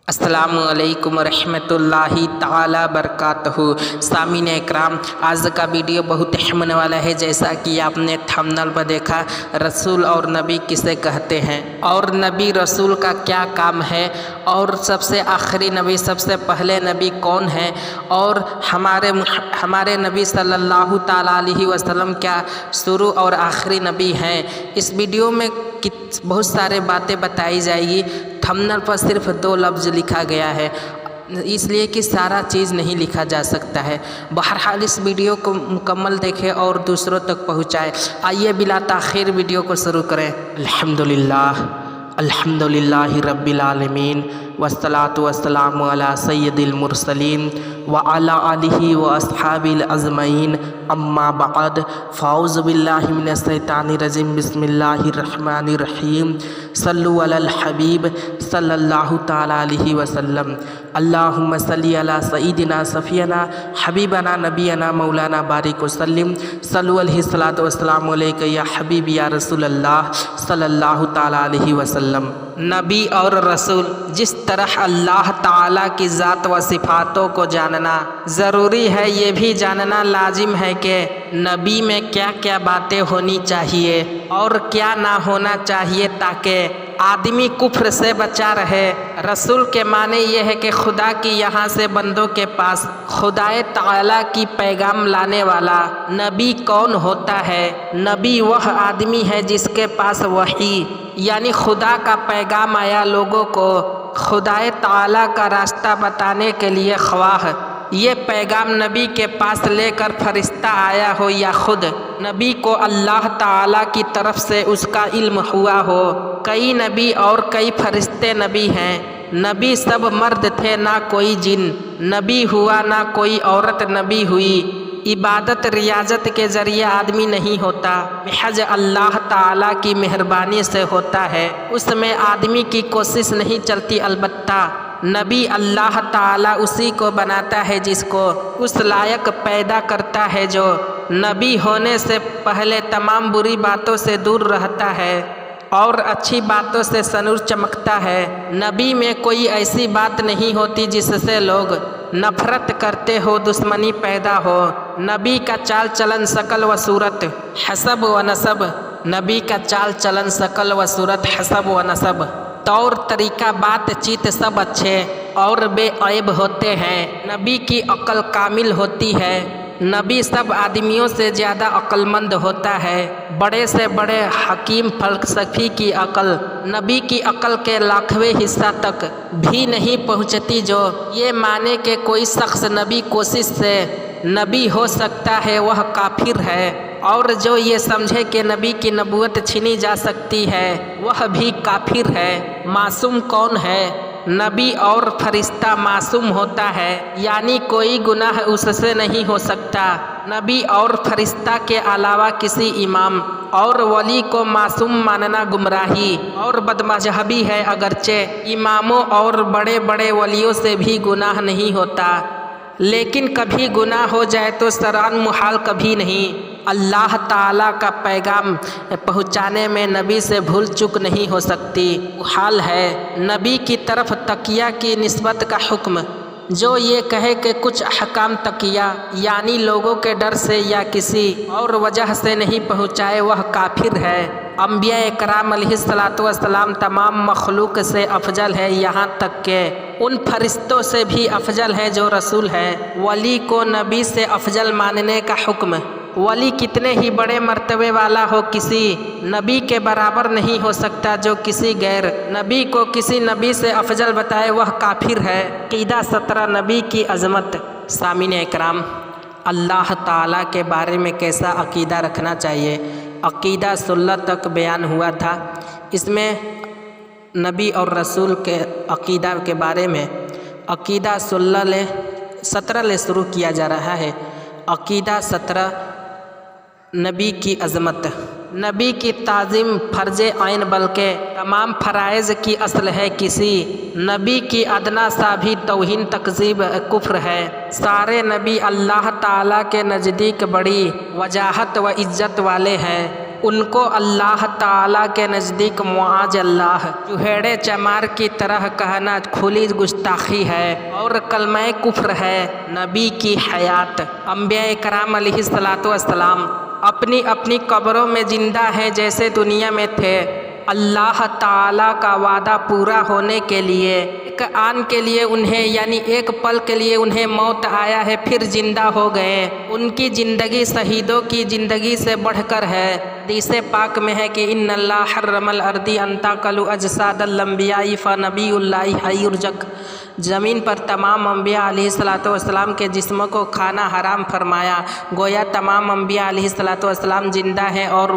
السلام علیکم ورحمۃ اللہ تعالی برکاتہ۔ سامعین اکرام، آج کا ویڈیو بہت اہم ہونے والا ہے۔ جیسا کہ آپ نے تھمبنیل پر دیکھا، رسول اور نبی کسے کہتے ہیں اور نبی رسول کا کیا کام ہے، اور سب سے آخری نبی، سب سے پہلے نبی کون ہے، اور ہمارے نبی صلی اللہ تعالیٰ علیہ وسلم کیا شروع اور آخری نبی ہیں۔ اس ویڈیو میں بہت سارے باتیں بتائی جائے گی۔ تھمبنیل پر صرف 2 لفظ لکھا گیا ہے، اس لیے کہ سارا چیز نہیں لکھا جا سکتا ہے۔ بہرحال اس ویڈیو کو مکمل دیکھیں اور دوسروں تک پہنچائیں۔ آئیے بلا تاخیر ویڈیو کو شروع کریں۔ الحمدللہ رب العالمین، والصلاة والسلام علی سید المرسلین وعلی آلہ واصحابہ اجمعین، اما بعد، فاعوذ باللہ من الشیطان الرجیم، بسم اللہ الرحمن الرحیم، صلوا علی الحبیب صلی اللہ تعالیٰ علیہ وسلم، اللہم صلی علی سیدنا صفینا حبیبنا نبینا مولانا بارک وسلم، صلو علیہ الصلاۃ والسلام علیک یا حبیب یا رسول اللہ صلی اللہ تعالیٰ علیہ وسلم۔ نبی اور رسول، جس طرح اللہ تعالیٰ کی ذات و صفاتوں کو جاننا ضروری ہے، یہ بھی جاننا لازم ہے کہ نبی میں کیا کیا باتیں ہونی چاہیے اور کیا نہ ہونا چاہیے تاکہ آدمی کفر سے بچا رہے۔ رسول کے معنی یہ ہے کہ خدا کی یہاں سے بندوں کے پاس خدائے تعالیٰ کی پیغام لانے والا۔ نبی کون ہوتا ہے؟ نبی وہ آدمی ہے جس کے پاس وحی یعنی خدا کا پیغام آیا، لوگوں کو خدائے تعالیٰ کا راستہ بتانے کے لیے، خواہ یہ پیغام نبی کے پاس لے کر فرشتہ آیا ہو یا خود نبی کو اللہ تعالیٰ کی طرف سے اس کا علم ہوا ہو۔ کئی نبی اور کئی فرشتے نبی ہیں۔ نبی سب مرد تھے، نہ کوئی جن نبی ہوا، نہ کوئی عورت نبی ہوئی۔ عبادت ریاضت کے ذریعے آدمی نہیں ہوتا، محض اللہ تعالیٰ کی مہربانی سے ہوتا ہے۔ اس میں آدمی کی کوشش نہیں چلتی، البتہ نبی اللہ تعالیٰ اسی کو بناتا ہے جس کو اس لائق پیدا کرتا ہے، جو نبی ہونے سے پہلے تمام بری باتوں سے دور رہتا ہے اور اچھی باتوں سے سنور چمکتا ہے۔ نبی میں کوئی ایسی بات نہیں ہوتی جس سے لوگ نفرت کرتے ہو، دشمنی پیدا ہو۔ نبی کا چال چلن، شکل و صورت، حسب و نسب، نبی کا چال چلن، شکل و صورت، حسب و نسب، طور طریقہ، بات چیت سب اچھے اور بے عیب ہوتے ہیں۔ نبی کی عقل کامل ہوتی ہے۔ نبی سب آدمیوں سے زیادہ عقل مند ہوتا ہے۔ بڑے سے بڑے حکیم فلسفی کی عقل نبی کی عقل کے لاکھویں حصہ تک بھی نہیں پہنچتی۔ جو یہ مانے کہ کوئی شخص نبی کوشش سے نبی ہو سکتا ہے، وہ کافر ہے، اور جو یہ سمجھے کہ نبی کی نبوت چھینی جا سکتی ہے، وہ بھی کافر ہے۔ معصوم کون ہے؟ نبی اور فرشتہ معصوم ہوتا ہے، یعنی کوئی گناہ اس سے نہیں ہو سکتا۔ نبی اور فرشتہ کے علاوہ کسی امام اور ولی کو معصوم ماننا گمراہی اور بدمذہبی ہے، اگرچہ اماموں اور بڑے بڑے ولیوں سے بھی گناہ نہیں ہوتا، لیکن کبھی گناہ ہو جائے تو شرعاً محال کبھی نہیں۔ اللہ تعالیٰ کا پیغام پہنچانے میں نبی سے بھول چک نہیں ہو سکتی، محال ہے۔ نبی کی طرف تقیہ کی نسبت کا حکم، جو یہ کہے کہ کچھ احکام تقیہ یعنی لوگوں کے ڈر سے یا کسی اور وجہ سے نہیں پہنچائے، وہ کافر ہے۔ انبیاء کرام علیہ الصلاۃ والسلام تمام مخلوق سے افضل ہے، یہاں تک کہ ان فرشتوں سے بھی افضل ہے جو رسول ہے۔ ولی کو نبی سے افضل ماننے کا حکم، ولی کتنے ہی بڑے مرتبے والا ہو، کسی نبی کے برابر نہیں ہو سکتا۔ جو کسی غیر نبی کو کسی نبی سے افضل بتائے، وہ کافر ہے۔ عقیدہ 17 نبی کی عظمت۔ سامعین اکرام، اللہ تعالیٰ کے بارے میں کیسا عقیدہ رکھنا چاہیے، عقیدہ 16 تک بیان ہوا تھا۔ اس میں نبی اور رسول کے عقیدہ کے بارے میں عقیدہ 17 شروع کیا جا رہا ہے۔ عقیدہ 17، نبی کی عظمت۔ نبی کی تعظیم فرض عین بلکہ تمام فرائض کی اصل ہے۔ کسی نبی کی ادنا سا بھی توہین، تکذیب، کفر ہے۔ سارے نبی اللہ تعالیٰ کے نزدیک بڑی وجاہت و عزت والے ہیں۔ ان کو اللہ تعالیٰ کے نزدیک معاذ اللہ چوہیڑے چمار کی طرح کہنا کھلی گستاخی ہے اور کلمہ کفر ہے۔ نبی کی حیات، انبیاء کرام علیہ السلام اپنی اپنی قبروں میں زندہ ہیں جیسے دنیا میں تھے۔ اللہ تعالیٰ کا وعدہ پورا ہونے کے لیے ایک آن کے لیے انہیں یعنی ایک پل کے لیے انہیں موت آیا ہے، پھر زندہ ہو گئے۔ ان کی زندگی شہیدوں کی زندگی سے بڑھ کر ہے۔ حدیث پاک میں ہے کہ ان اللہ حرم الارض ان تاکل اجساد الانبیاء فنبی اللہ حی یرزق، زمین پر تمام انبیاء علیہ السلام کے جسموں کو کھانا حرام فرمایا، گویا تمام انبیاء علیہ السلام زندہ ہیں اور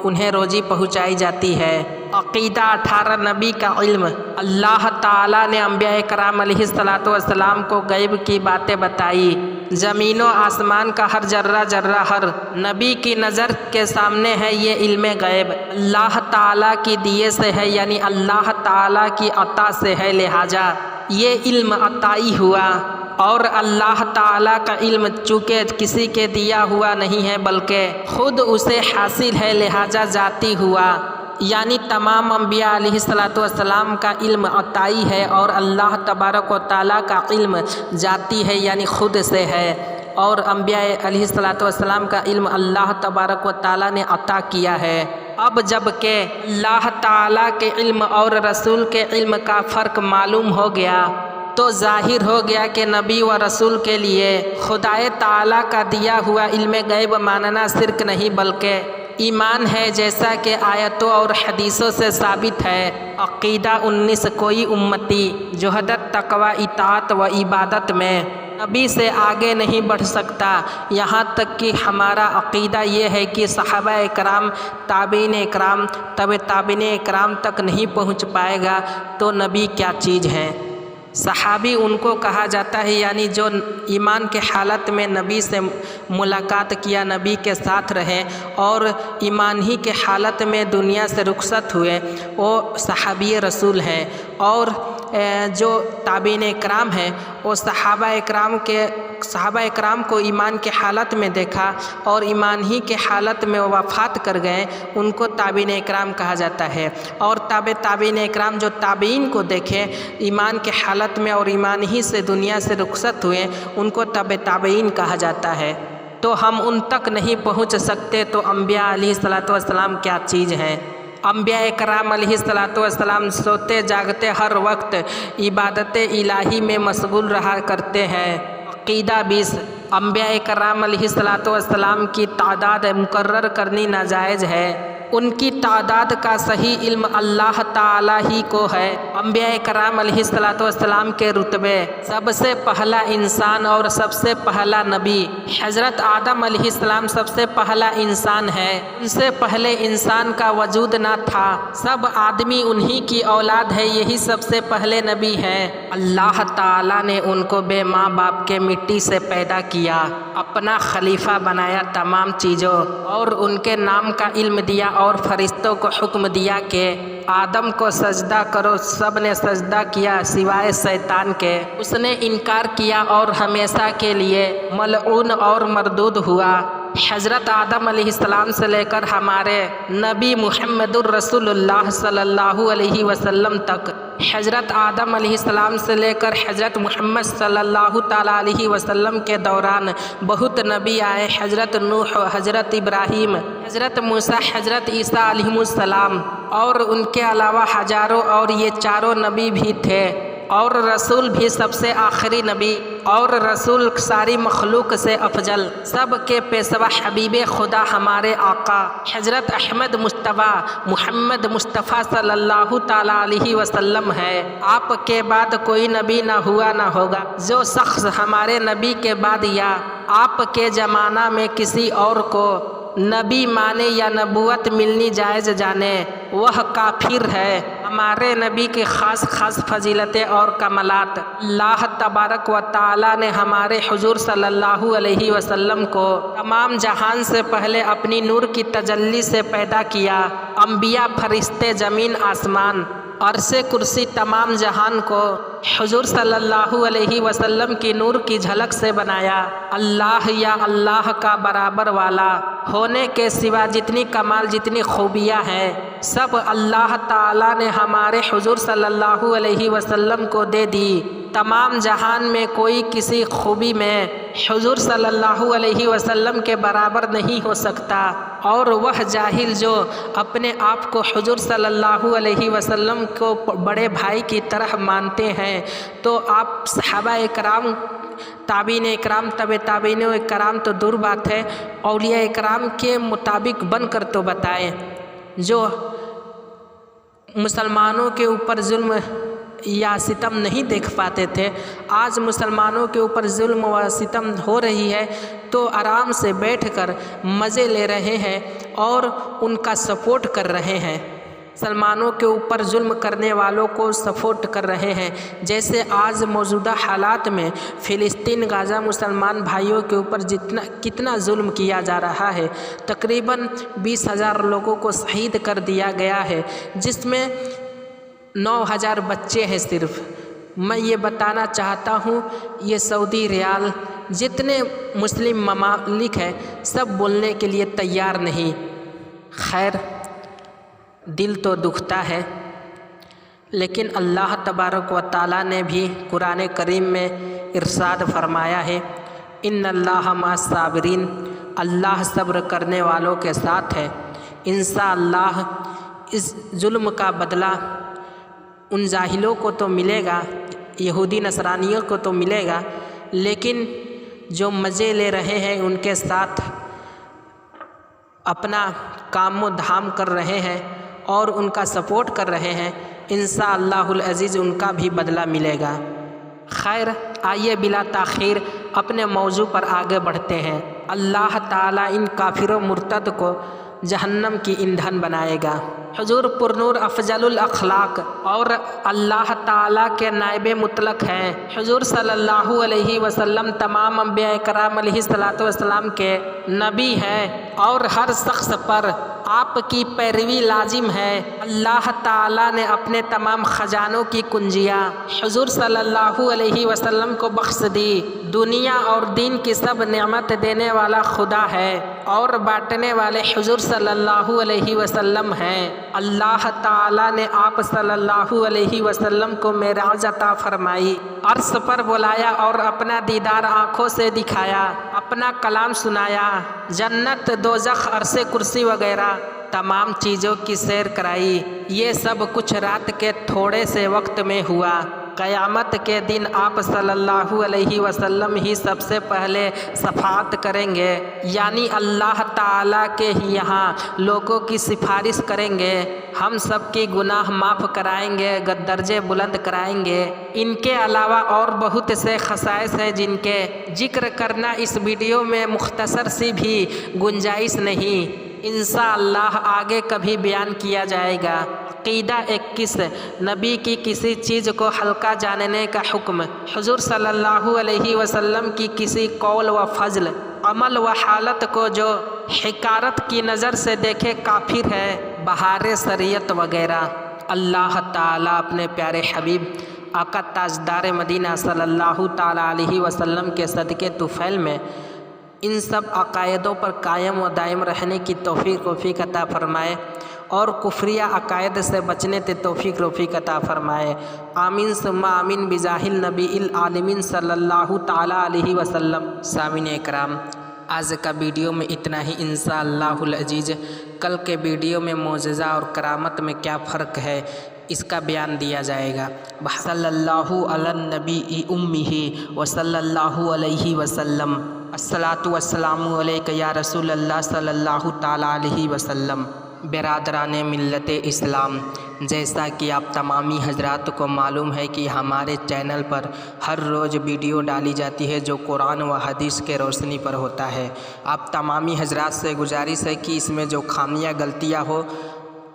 انہیں روزی پہنچائی جاتی ہے۔ عقیدہ 18 نبی کا علم، اللہ تعالیٰ نے انبیاء کرام علیہ السلام کو غیب کی باتیں بتائی۔ زمین و آسمان کا ہر ذرہ ذرہ ہر نبی کی نظر کے سامنے ہے۔ یہ علم غیب اللہ تعالیٰ کی دیے سے ہے، یعنی اللہ تعالیٰ کی عطا سے ہے، لہٰذا یہ علم عطائی ہوا۔ اور اللہ تعالیٰ کا علم چونکہ کسی کے دیا ہوا نہیں ہے بلکہ خود اسے حاصل ہے، لہٰذا ذاتی ہوا۔ یعنی تمام انبیاء علیہ السلام کا علم عطائی ہے اور اللہ تبارک و تعالیٰ کا علم ذاتی ہے، یعنی خود سے ہے۔ اور انبیاء علیہ السلام کا علم اللہ تبارک و تعالیٰ نے عطا کیا ہے۔ اب جب کہ اللہ تعالیٰ کے علم اور رسول کے علم کا فرق معلوم ہو گیا تو ظاہر ہو گیا کہ نبی و رسول کے لیے خدائے تعالیٰ کا دیا ہوا علم غیب ماننا شرک نہیں بلکہ ایمان ہے، جیسا کہ آیتوں اور حدیثوں سے ثابت ہے۔ عقیدہ 19 کوئی امتی جہدت تقوی اطاعت و عبادت میں نبی سے آگے نہیں بڑھ سکتا، یہاں تک کہ ہمارا عقیدہ یہ ہے کہ صحابہ اکرام تابعین اکرام تابعین اکرام تک نہیں پہنچ پائے گا تو نبی کیا چیز ہے۔ صحابی ان کو کہا جاتا ہے، یعنی جو ایمان کے حالت میں نبی سے ملاقات کیا، نبی کے ساتھ رہے اور ایمان ہی کے حالت میں دنیا سے رخصت ہوئے، وہ صحابی رسول ہیں۔ اور جو تابعین اکرام ہیں وہ صحابہ اکرام کو ایمان کے حالت میں دیکھا اور ایمان ہی کے حالت میں وفات کر گئے، ان کو تابعین اکرام کہا جاتا ہے۔ اور تابعین اکرام جو تابعین کو دیکھے ایمان کے حالت میں اور ایمان ہی سے دنیا سے رخصت ہوئے، ان کو تابعین کہا جاتا ہے۔ تو ہم ان تک نہیں پہنچ سکتے تو انبیاء علیہ السلام کیا چیز ہیں۔ انبیاء کرام علیہ السلام سوتے جاگتے ہر وقت عبادت الہی میں مشغول رہا کرتے ہیں۔ عقیدہ 20 انبیاء کرام علیہ السلام کی تعداد مقرر کرنی ناجائز ہے، ان کی تعداد کا صحیح علم اللہ تعالیٰ ہی کو ہے۔ انبیاء کرام علیہ السلام کے رتبے، سب سے پہلا انسان اور سب سے پہلا نبی حضرت آدم علیہ السلام سب سے پہلا انسان ہے، ان سے پہلے انسان کا وجود نہ تھا، سب آدمی انہی کی اولاد ہے، یہی سب سے پہلے نبی ہیں۔ اللہ تعالیٰ نے ان کو بے ماں باپ کے مٹی سے پیدا کیا، اپنا خلیفہ بنایا تمام چیزوں اور ان کے نام کا علم دیا اور فرشتوں کو حکم دیا کہ آدم کو سجدہ کرو، سب نے سجدہ کیا سوائے شیطان کے، اس نے انکار کیا اور ہمیشہ کے لیے ملعون اور مردود ہوا۔ حضرت آدم علیہ السلام سے لے کر ہمارے نبی محمد الرسول اللہ صلی اللہ علیہ وسلم تک، حضرت آدم علیہ السلام سے لے کر حضرت محمد صلی اللہ تعالیٰ علیہ وسلم کے دوران بہت نبی آئے، حضرت نوح، حضرت ابراہیم، حضرت موسیٰ، حضرت عیسیٰ علیہ السلام، اور ان کے علاوہ ہزاروں اور یہ چاروں نبی بھی تھے، اور رسول بھی سب سے آخری نبی، اور رسول ساری مخلوق سے افضل، سب کے پیشوا حبیب خدا ہمارے آقا حضرت احمد مصطفیٰ محمد مصطفیٰ صلی اللہ تعالیٰ علیہ وسلم ہے۔ آپ کے بعد کوئی نبی نہ ہوا نہ ہوگا۔ جو شخص ہمارے نبی کے بعد یا آپ کے زمانہ میں کسی اور کو نبی مانے یا نبوت ملنی جائز جانے، وہ کافر ہے۔ ہمارے نبی کی خاص فضیلتیں اور کمالات اللہ تبارک و تعالیٰ نے ہمارے حضور صلی اللہ علیہ وسلم کو تمام جہان سے پہلے اپنی نور کی تجلی سے پیدا کیا۔ انبیاء، فرشتے، زمین، آسمان، عرش، کرسی، تمام جہان کو حضور صلی اللہ علیہ وسلم کی نور کی جھلک سے بنایا۔ اللہ یا اللہ کا برابر والا ہونے کے سوا جتنی کمال جتنی خوبیاں ہیں سب اللہ تعالیٰ نے ہمارے حضور صلی اللہ علیہ وسلم کو دے دی۔ تمام جہان میں کوئی کسی خوبی میں حضور صلی اللہ علیہ وسلم کے برابر نہیں ہو سکتا، اور وہ جاہل جو اپنے آپ کو حضور صلی اللہ علیہ وسلم کو بڑے بھائی کی طرح مانتے ہیں، تو آپ صحابہ اکرام، تابعین اکرام، تابعین اکرام تو دور بات ہے، اولیاء اکرام کے مطابق بن کر تو بتائیں۔ جو مسلمانوں کے اوپر ظلم یا ستم نہیں دیکھ پاتے تھے، آج مسلمانوں کے اوپر ظلم و ستم ہو رہی ہے تو آرام سے بیٹھ کر مزے لے رہے ہیں اور ان کا سپورٹ کر رہے ہیں، مسلمانوں کے اوپر ظلم کرنے والوں کو سپورٹ کر رہے ہیں۔ جیسے آج موجودہ حالات میں فلسطین، غزہ مسلمان بھائیوں کے اوپر کتنا ظلم کیا جا رہا ہے، تقریباً 20,000 لوگوں کو شہید کر دیا گیا ہے، جس میں 9,000 بچے ہیں صرف۔ میں یہ بتانا چاہتا ہوں، یہ سعودی ریال جتنے مسلم ممالک ہیں سب بولنے کے لیے تیار نہیں۔ خیر، دل تو دکھتا ہے، لیکن اللہ تبارک و تعالیٰ نے بھی قرآن کریم میں ارشاد فرمایا ہے، ان اللہ مع الصابرین، اللہ صبر کرنے والوں کے ساتھ ہے۔ انشاءاللہ اس ظلم کا بدلہ ان جاہلوں کو تو ملے گا، یہودی نصرانیوں کو تو ملے گا، لیکن جو مزے لے رہے ہیں ان کے ساتھ اپنا کام و دھام کر رہے ہیں اور ان کا سپورٹ کر رہے ہیں، انشاءاللہ العزیز ان کا بھی بدلہ ملے گا۔ خیر، آئیے بلا تاخیر اپنے موضوع پر آگے بڑھتے ہیں۔ اللہ تعالیٰ ان کافر و مرتد کو جہنم کی ایندھن بنائے گا۔ حضور پرنور افضل الاخلاق اور اللہ تعالیٰ کے نائب مطلق ہیں۔ حضور صلی اللہ علیہ وسلم تمام انبیاء کرام علیہ السلام کے نبی ہیں اور ہر شخص پر آپ کی پیروی لازم ہے۔ اللہ تعالیٰ نے اپنے تمام خزانوں کی کنجیاں حضور صلی اللہ علیہ وسلم کو بخش دی۔ دنیا اور دین کی سب نعمت دینے والا خدا ہے اور بانٹنے والے حضور صلی اللہ علیہ وسلم ہیں۔ اللہ تعالیٰ نے آپ صلی اللہ علیہ وسلم کو معراج عطا فرمائی، عرش پر بلایا اور اپنا دیدار آنکھوں سے دکھایا، اپنا کلام سنایا، جنت، دوزخ، عرش کرسی وغیرہ تمام چیزوں کی سیر کرائی۔ یہ سب کچھ رات کے تھوڑے سے وقت میں ہوا۔ قیامت کے دن آپ صلی اللہ علیہ وسلم ہی سب سے پہلے شفاعت کریں گے، یعنی اللہ تعالیٰ کے یہاں لوگوں کی سفارش کریں گے، ہم سب کی گناہ معاف کرائیں گے، درجے بلند کرائیں گے۔ ان کے علاوہ اور بہت سے خصائص ہیں جن کے ذکر کرنا اس ویڈیو میں مختصر سی بھی گنجائش نہیں، انشاءاللہ آگے کبھی بیان کیا جائے گا۔ عقیدہ 21، نبی کی کسی چیز کو ہلکا جاننے کا حکم۔ حضور صلی اللہ علیہ وسلم کی کسی قول و فضل، عمل و حالت کو جو حقارت کی نظر سے دیکھے کافر ہے، بہار شریعت وغیرہ۔ اللہ تعالیٰ اپنے پیارے حبیب آقا تاجدار مدینہ صلی اللہ تعالیٰ علیہ وسلم کے صدقے طفیل میں ان سب عقائدوں پر قائم و دائم رہنے کی توفیق عطا فرمائے اور کفریہ عقائد سے بچنے کی توفیق عطا فرمائے۔ آمین ثم آمین بجاہ النبی العالمین صلی اللہ تعالیٰ علیہ وسلم۔ سامعین اکرام، آج کا ویڈیو میں اتنا ہی انشاءاللہ العزیز۔ کل کے ویڈیو میں معجزہ اور کرامت میں کیا فرق ہے اس کا بیان دیا جائے گا۔ صلی اللہ علی النبی امہ وصلی اللہ علیہ وسلم۔ الصلاۃ والسلام علیک یا رسول اللہ صلی اللہ تعالیٰ علیہ وسلم۔ برادران ملت اسلام، جیسا کہ آپ تمامی حضرات کو معلوم ہے کہ ہمارے چینل پر ہر روز ویڈیو ڈالی جاتی ہے جو قرآن و حدیث کے روشنی پر ہوتا ہے۔ آپ تمامی حضرات سے گزارش ہے کہ اس میں جو خامیاں غلطیاں ہو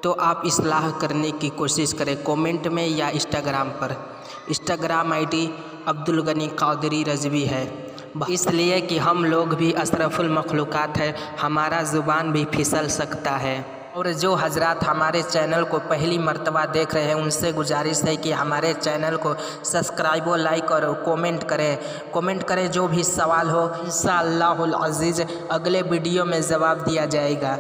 تو آپ اصلاح کرنے کی کوشش کریں، کومنٹ میں یا Instagram per. Instagram I D Abdul Ghani Qadri Rizvi ہے، اس لیے کہ ہم لوگ بھی اشرف المخلوقات ہے، ہمارا زبان بھی پھسل سکتا ہے۔ اور جو حضرات ہمارے چینل کو پہلی مرتبہ دیکھ رہے ہیں ان سے گزارش ہے کہ ہمارے چینل کو سبسکرائب و لائک اور کومنٹ کریں جو بھی سوال ہو انشاءاللہ العزیز اگلے ویڈیو میں جواب دیا جائے گا۔